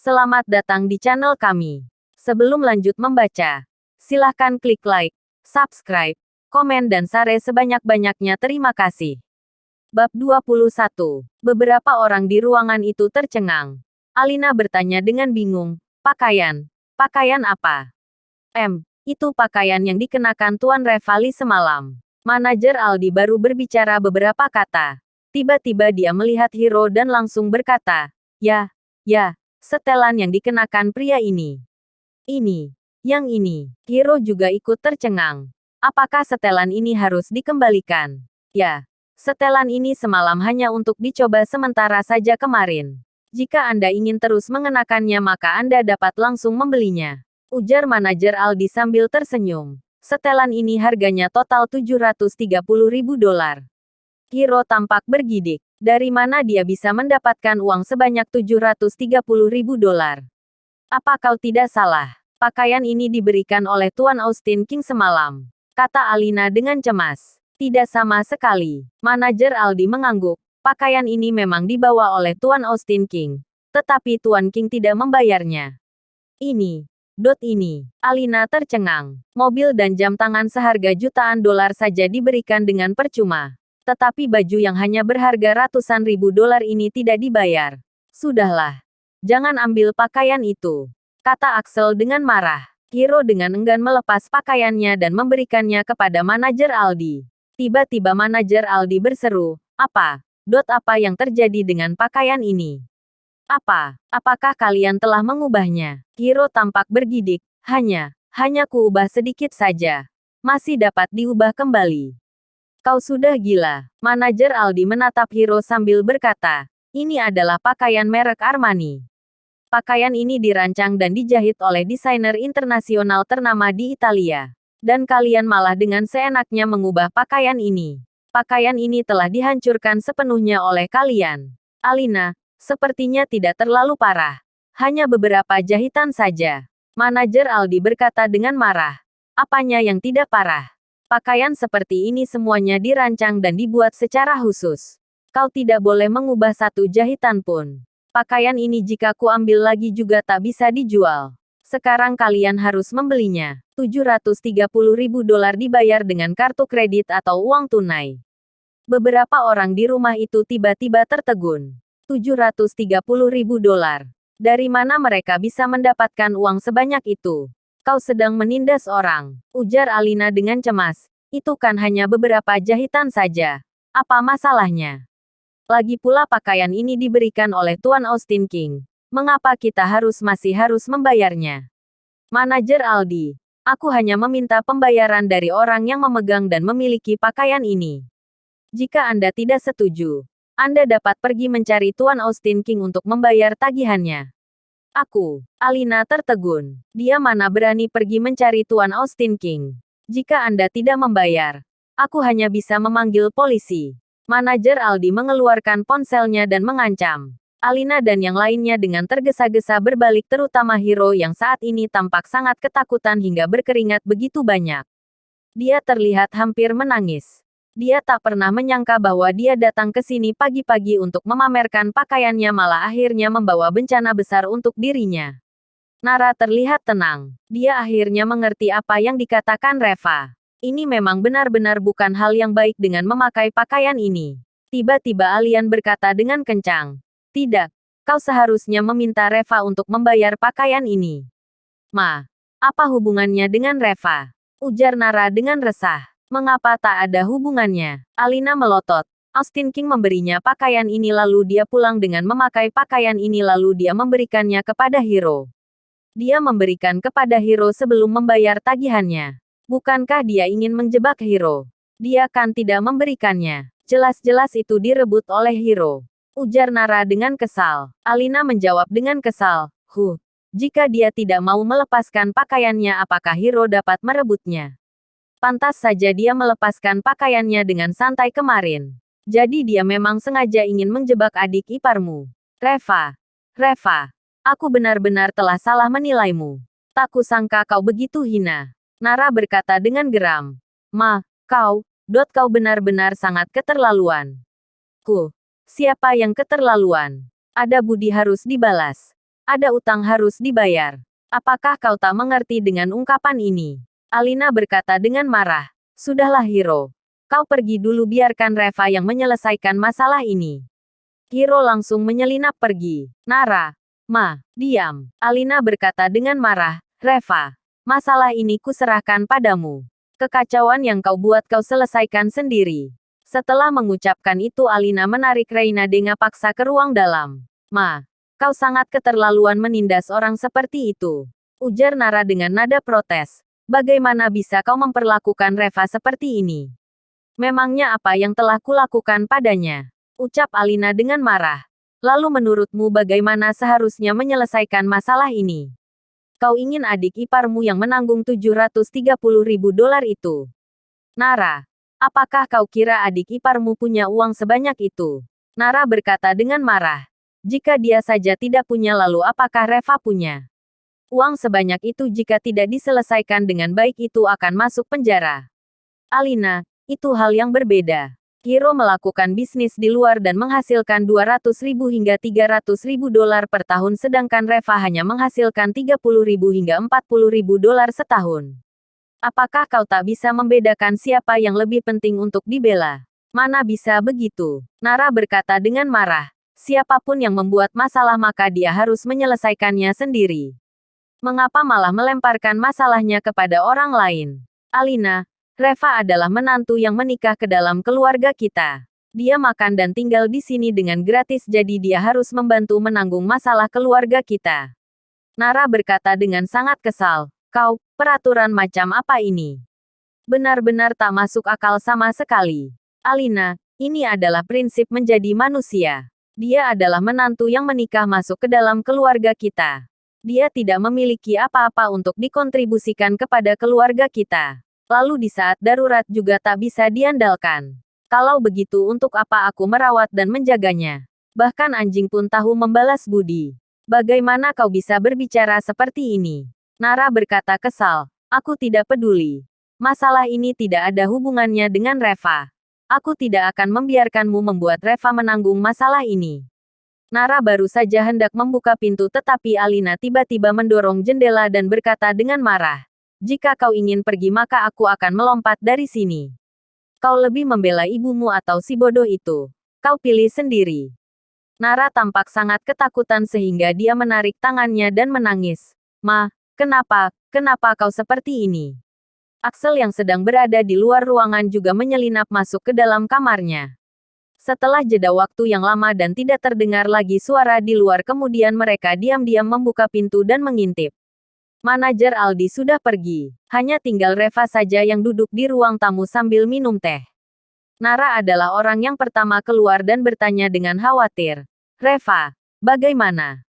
Selamat datang di channel kami. Sebelum lanjut membaca, silahkan klik like, subscribe, komen dan share sebanyak-banyaknya. Terima kasih. Bab 21. Beberapa orang di ruangan itu tercengang. Alina bertanya dengan bingung, pakaian? Pakaian apa? Itu pakaian yang dikenakan Tuan Revali semalam. Manajer Aldi baru berbicara beberapa kata. Tiba-tiba dia melihat Hiro dan langsung berkata, ya, setelan yang dikenakan pria ini. Yang ini. Hiro juga ikut tercengang. Apakah setelan ini harus dikembalikan? Ya, setelan ini semalam hanya untuk dicoba sementara saja kemarin. Jika Anda ingin terus mengenakannya maka Anda dapat langsung membelinya. Ujar manajer Aldi sambil tersenyum. Setelan ini harganya total $730.000. Hiro tampak bergidik. Dari mana dia bisa mendapatkan uang sebanyak $730.000? Apa kau tidak salah? Pakaian ini diberikan oleh Tuan Austin King semalam. Kata Alina dengan cemas. Tidak sama sekali. Manajer Aldi mengangguk. Pakaian ini memang dibawa oleh Tuan Austin King. Tetapi Tuan King tidak membayarnya. Ini. Alina tercengang. Mobil dan jam tangan seharga jutaan dolar saja diberikan dengan percuma. Tetapi baju yang hanya berharga ratusan ribu dolar ini tidak dibayar. Sudahlah. Jangan ambil pakaian itu. Kata Axel dengan marah. Hiro dengan enggan melepas pakaiannya dan memberikannya kepada manajer Aldi. Tiba-tiba manajer Aldi berseru, apa yang terjadi dengan pakaian ini? Apakah kalian telah mengubahnya? Hiro tampak bergidik. Hanya kuubah sedikit saja. Masih dapat diubah kembali. Kau sudah gila. Manajer Aldi menatap Hiro sambil berkata, ini adalah pakaian merek Armani. Pakaian ini dirancang dan dijahit oleh desainer internasional ternama di Italia. Dan kalian malah dengan seenaknya mengubah pakaian ini. Pakaian ini telah dihancurkan sepenuhnya oleh kalian. Alina, sepertinya tidak terlalu parah. Hanya beberapa jahitan saja. Manajer Aldi berkata dengan marah. Apanya yang tidak parah? Pakaian seperti ini semuanya dirancang dan dibuat secara khusus. Kau tidak boleh mengubah satu jahitan pun. Pakaian ini jika ku ambil lagi juga tak bisa dijual. Sekarang kalian harus membelinya. $730.000 dibayar dengan kartu kredit atau uang tunai. Beberapa orang di rumah itu tiba-tiba tertegun. $730.000. Dari mana mereka bisa mendapatkan uang sebanyak itu? Kau sedang menindas orang, ujar Alina dengan cemas. Itu kan hanya beberapa jahitan saja. Apa masalahnya? Lagi pula pakaian ini diberikan oleh Tuan Austin King. Mengapa kita masih harus membayarnya? Manajer Aldi, aku hanya meminta pembayaran dari orang yang memegang dan memiliki pakaian ini. Jika Anda tidak setuju, Anda dapat pergi mencari Tuan Austin King untuk membayar tagihannya. Alina tertegun. Dia mana berani pergi mencari Tuan Austin King. Jika Anda tidak membayar, aku hanya bisa memanggil polisi. Manajer Aldi mengeluarkan ponselnya dan mengancam. Alina dan yang lainnya dengan tergesa-gesa berbalik terutama Hiro yang saat ini tampak sangat ketakutan hingga berkeringat begitu banyak. Dia terlihat hampir menangis. Dia tak pernah menyangka bahwa dia datang ke sini pagi-pagi untuk memamerkan pakaiannya malah akhirnya membawa bencana besar untuk dirinya. Nara terlihat tenang. Dia akhirnya mengerti apa yang dikatakan Reva. Ini memang benar-benar bukan hal yang baik dengan memakai pakaian ini. Tiba-tiba Alian berkata dengan kencang. Tidak, kau seharusnya meminta Reva untuk membayar pakaian ini. Apa hubungannya dengan Reva? Ujar Nara dengan resah. Mengapa tak ada hubungannya? Alina melotot. Austin King memberinya pakaian ini lalu dia pulang dengan memakai pakaian ini lalu dia memberikannya kepada Hiro. Dia memberikan kepada Hiro sebelum membayar tagihannya. Bukankah dia ingin menjebak Hiro? Dia kan tidak memberikannya. Jelas-jelas itu direbut oleh Hiro. Ujar Nara dengan kesal. Alina menjawab dengan kesal. Jika dia tidak mau melepaskan pakaiannya apakah Hiro dapat merebutnya? Pantas saja dia melepaskan pakaiannya dengan santai kemarin. Jadi dia memang sengaja ingin menjebak adik iparmu. Reva, aku benar-benar telah salah menilaimu. Tak kusangka kau begitu hina. Nara berkata dengan geram. Kau benar-benar sangat keterlaluan. Siapa yang keterlaluan? Ada budi harus dibalas. Ada utang harus dibayar. Apakah kau tak mengerti dengan ungkapan ini? Alina berkata dengan marah. Sudahlah Hiro. Kau pergi dulu, biarkan Reva yang menyelesaikan masalah ini. Hiro langsung menyelinap pergi. Nara. Diam. Alina berkata dengan marah. Reva. Masalah ini kuserahkan padamu. Kekacauan yang kau buat kau selesaikan sendiri. Setelah mengucapkan itu Alina menarik Reina dengan paksa ke ruang dalam. Kau sangat keterlaluan menindas orang seperti itu. Ujar Nara dengan nada protes. Bagaimana bisa kau memperlakukan Reva seperti ini? Memangnya apa yang telah kulakukan padanya? Ucap Alina dengan marah. Lalu menurutmu bagaimana seharusnya menyelesaikan masalah ini? Kau ingin adik iparmu yang menanggung 730.000 dolar itu? Nara. Apakah kau kira adik iparmu punya uang sebanyak itu? Nara berkata dengan marah. Jika dia saja tidak punya, lalu apakah Reva punya? Uang sebanyak itu jika tidak diselesaikan dengan baik itu akan masuk penjara. Alina, itu hal yang berbeda. Hiro melakukan bisnis di luar dan menghasilkan 200.000 hingga 300.000 dolar per tahun, sedangkan Reva hanya menghasilkan 30.000 hingga 40.000 dolar setahun. Apakah kau tak bisa membedakan siapa yang lebih penting untuk dibela? Mana bisa begitu? Nara berkata dengan marah. Siapapun yang membuat masalah maka dia harus menyelesaikannya sendiri. Mengapa malah melemparkan masalahnya kepada orang lain? Alina, Reva adalah menantu yang menikah ke dalam keluarga kita. Dia makan dan tinggal di sini dengan gratis, jadi dia harus membantu menanggung masalah keluarga kita. Nara berkata dengan sangat kesal. Kau, peraturan macam apa ini? Benar-benar tak masuk akal sama sekali. Alina, ini adalah prinsip menjadi manusia. Dia adalah menantu yang menikah masuk ke dalam keluarga kita. Dia tidak memiliki apa-apa untuk dikontribusikan kepada keluarga kita. Lalu di saat darurat juga tak bisa diandalkan. Kalau begitu untuk apa aku merawat dan menjaganya? Bahkan anjing pun tahu membalas budi. Bagaimana kau bisa berbicara seperti ini? Nara berkata kesal. Aku tidak peduli. Masalah ini tidak ada hubungannya dengan Reva. Aku tidak akan membiarkanmu membuat Reva menanggung masalah ini. Nara baru saja hendak membuka pintu tetapi Alina tiba-tiba mendorong jendela dan berkata dengan marah. Jika kau ingin pergi maka aku akan melompat dari sini. Kau lebih membela ibumu atau si bodoh itu? Kau pilih sendiri. Nara tampak sangat ketakutan sehingga dia menarik tangannya dan menangis. Kenapa kau seperti ini? Axel yang sedang berada di luar ruangan juga menyelinap masuk ke dalam kamarnya. Setelah jeda waktu yang lama dan tidak terdengar lagi suara di luar, kemudian mereka diam-diam membuka pintu dan mengintip. Manajer Aldi sudah pergi. Hanya tinggal Reva saja yang duduk di ruang tamu sambil minum teh. Nara adalah orang yang pertama keluar dan bertanya dengan khawatir. Reva, bagaimana?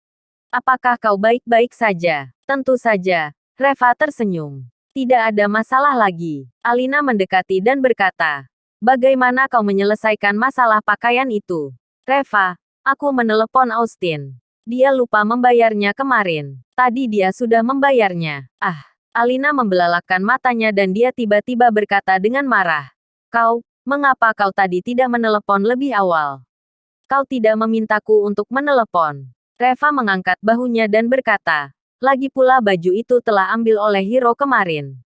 Apakah kau baik-baik saja? Tentu saja. Reva tersenyum. Tidak ada masalah lagi. Alina mendekati dan berkata. Bagaimana kau menyelesaikan masalah pakaian itu? Reva, aku menelepon Austin. Dia lupa membayarnya kemarin. Tadi dia sudah membayarnya. Alina membelalakkan matanya dan dia tiba-tiba berkata dengan marah. Mengapa kau tadi tidak menelepon lebih awal? Kau tidak memintaku untuk menelepon. Reva mengangkat bahunya dan berkata, lagi pula baju itu telah ambil oleh Hiro kemarin.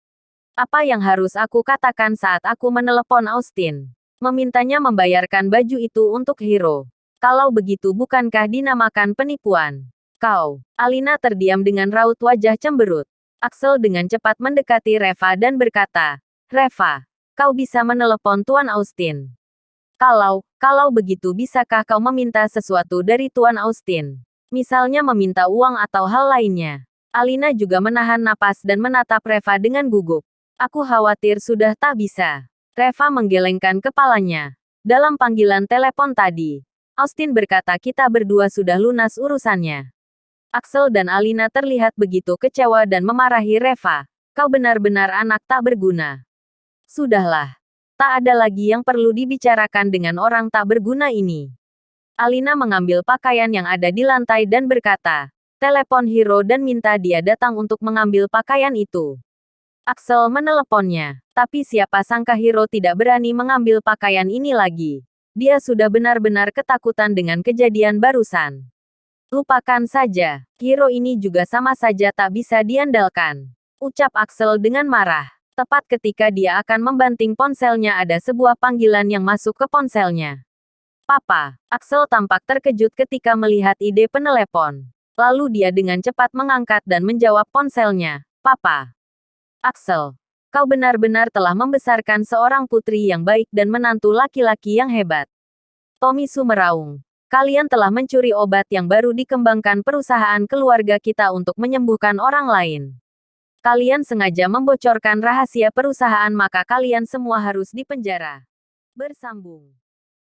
Apa yang harus aku katakan saat aku menelepon Austin? Memintanya membayarkan baju itu untuk Hiro. Kalau begitu bukankah dinamakan penipuan? Kau. Alina terdiam dengan raut wajah cemberut. Axel dengan cepat mendekati Reva dan berkata, Reva, kau bisa menelepon Tuan Austin. Kalau begitu bisakah kau meminta sesuatu dari Tuan Austin? Misalnya meminta uang atau hal lainnya. Alina juga menahan napas dan menatap Reva dengan gugup. Aku khawatir sudah tak bisa. Reva menggelengkan kepalanya. Dalam panggilan telepon tadi, Austin berkata kita berdua sudah lunas urusannya. Axel dan Alina terlihat begitu kecewa dan memarahi Reva. Kau benar-benar anak tak berguna. Sudahlah. Tak ada lagi yang perlu dibicarakan dengan orang tak berguna ini. Alina mengambil pakaian yang ada di lantai dan berkata, telepon Hiro dan minta dia datang untuk mengambil pakaian itu. Axel meneleponnya, tapi siapa sangka Hiro tidak berani mengambil pakaian ini lagi. Dia sudah benar-benar ketakutan dengan kejadian barusan. Lupakan saja. Hero ini juga sama saja tak bisa diandalkan. Ucap Axel dengan marah. Tepat ketika dia akan membanting ponselnya ada sebuah panggilan yang masuk ke ponselnya. Papa. Axel tampak terkejut ketika melihat ide penelepon. Lalu dia dengan cepat mengangkat dan menjawab ponselnya. Papa. Axel. Kau benar-benar telah membesarkan seorang putri yang baik dan menantu laki-laki yang hebat. Tomisu meraung. Kalian telah mencuri obat yang baru dikembangkan perusahaan keluarga kita untuk menyembuhkan orang lain. Kalian sengaja membocorkan rahasia perusahaan maka kalian semua harus dipenjara. Bersambung.